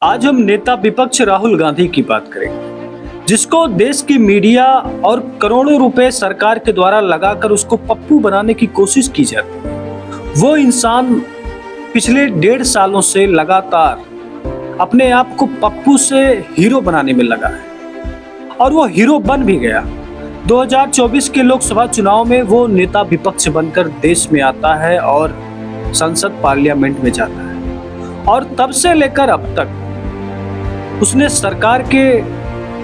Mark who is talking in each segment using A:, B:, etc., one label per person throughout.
A: आज हम नेता विपक्ष राहुल गांधी की बात करेंगे, जिसको देश की मीडिया और करोड़ों रुपए सरकार के द्वारा लगाकर उसको पप्पू बनाने की कोशिश की जाती है। वो इंसान पिछले 1.5 सालों से लगातार अपने आप को पप्पू से हीरो बनाने में लगा है और वो हीरो बन भी गया। 2024 के लोकसभा चुनाव में वो नेता विपक्ष बनकर देश में आता है और संसद पार्लियामेंट में जाता है और तब से लेकर अब तक उसने सरकार के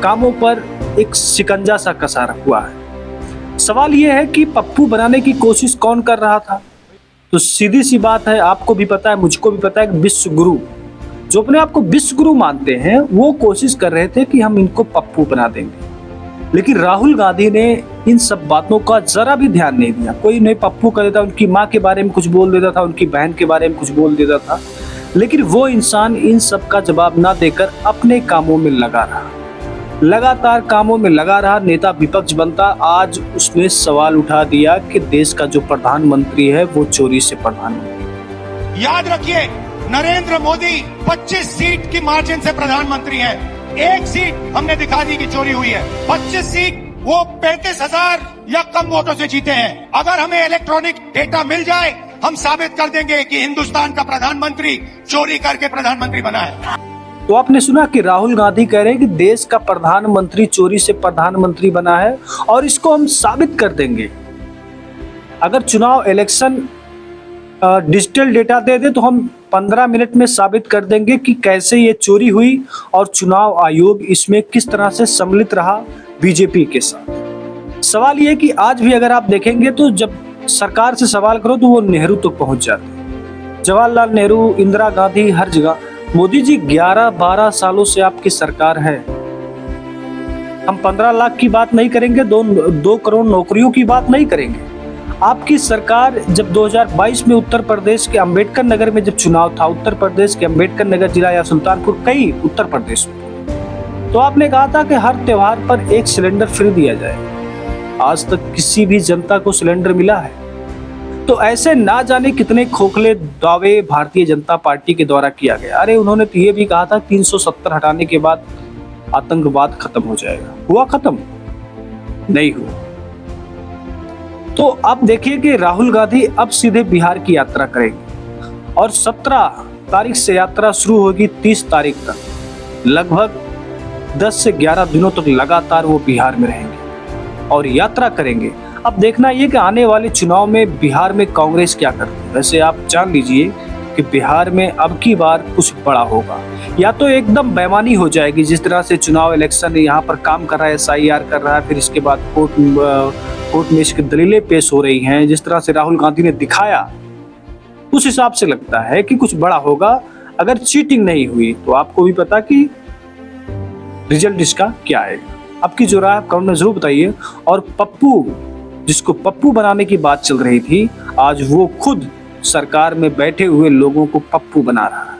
A: कामों पर एक शिकंजा सा कसा हुआ है। सवाल यह है कि पप्पू बनाने की कोशिश कौन कर रहा था? तो सीधी सी बात है, आपको भी पता है, मुझको भी पता है कि विश्व गुरु, जो अपने आप को विश्व गुरु मानते हैं, वो कोशिश कर रहे थे कि हम इनको पप्पू बना देंगे। लेकिन राहुल गांधी ने इन सब बातों का जरा भी ध्यान नहीं दिया। कोई नहीं पप्पू कर देता, उनकी माँ के बारे में कुछ बोल देता था, उनकी बहन के बारे में कुछ बोल देता था, लेकिन वो इंसान इन सब का जवाब ना देकर अपने कामों में लगा रहा, लगातार कामों में लगा रहा, नेता विपक्ष बनता। आज उसने सवाल उठा दिया कि देश का जो प्रधानमंत्री है वो चोरी से प्रधानमंत्री।
B: याद रखिए, नरेंद्र मोदी 25 सीट की मार्जिन से प्रधानमंत्री है। एक सीट हमने दिखा दी कि चोरी हुई है। 25 सीट वो 35,000 या कम वोटों से जीते हैं। अगर हमें इलेक्ट्रॉनिक डेटा मिल जाए, हम साबित कर देंगे कि हिंदुस्तान का प्रधानमंत्री चोरी करके प्रधानमंत्री बना है।
A: तो आपने सुना कि राहुल गांधी कह रहे हैं कि देश का प्रधानमंत्री चोरी से प्रधानमंत्री बना है और इसको हम साबित कर देंगे। अगर चुनाव इलेक्शन डिजिटल डेटा दे दे तो हम 15 मिनट में साबित कर देंगे कि कैसे ये चोरी हुई और चुनाव आयोग इसमें किस तरह से सम्मिलित रहा बीजेपी के साथ। सवाल ये कि आज भी अगर आप देखेंगे तो जब सरकार से सवाल करो तो वो नेहरू तक तो पहुंच जाते। जवाहरलाल नेहरू, इंदिरा गांधी, हर जगह। मोदी जी 11-12 सालों से आपकी सरकार है। हम 15 लाख की बात नहीं करेंगे, 2 करोड़ नौकरियों की बात नहीं करेंगे। आपकी सरकार जब 2022 में उत्तर प्रदेश के अंबेडकर नगर में जब चुनाव था, उत्तर प्रदेश के अंबेडकर नगर जिला या सुल्तानपुर, कई उत्तर प्रदेश में, तो आपने कहा था कि हर त्योहार पर 1 सिलेंडर फ्री दिया जाए। आज तक किसी भी जनता को सिलेंडर मिला है? तो ऐसे ना जाने कितने खोखले दावे भारतीय जनता पार्टी के द्वारा किया गया। अरे उन्होंने तो ये भी कहा था 370 हटाने के बाद आतंकवाद खत्म हो जाएगा। हुआ खत्म? नहीं हुआ। तो अब देखिए कि राहुल गांधी अब सीधे बिहार की यात्रा करेंगे और 17 तारीख से यात्रा शुरू होगी 30 तारीख तक। लगभग 10 से 11 दिनों तक लगातार वो बिहार में रहेंगे और यात्रा करेंगे। अब देखना ये कि आने वाले चुनाव में बिहार में कांग्रेस क्या करती है। वैसे आप जान लीजिए कि बिहार में अब की बार कुछ बड़ा होगा, या तो एकदम बेईमानी हो जाएगी, जिस तरह से चुनाव इलेक्शन यहाँ पर काम कर रहा है, SIR कर रहा है, फिर इसके बाद कोर्ट में इसकी दलीलें पेश हो रही हैं, जिस तरह से राहुल गांधी ने दिखाया, उस हिसाब से लगता है कि कुछ बड़ा होगा। अगर चीटिंग नहीं हुई तो आपको भी पता कि रिजल्ट इसका क्या आएगा। आपकी जो राय कमेंट में जरूर बताइए। और पप्पू, जिसको पप्पू बनाने की बात चल रही थी, आज वो खुद सरकार में बैठे हुए लोगों को पप्पू बना रहा है।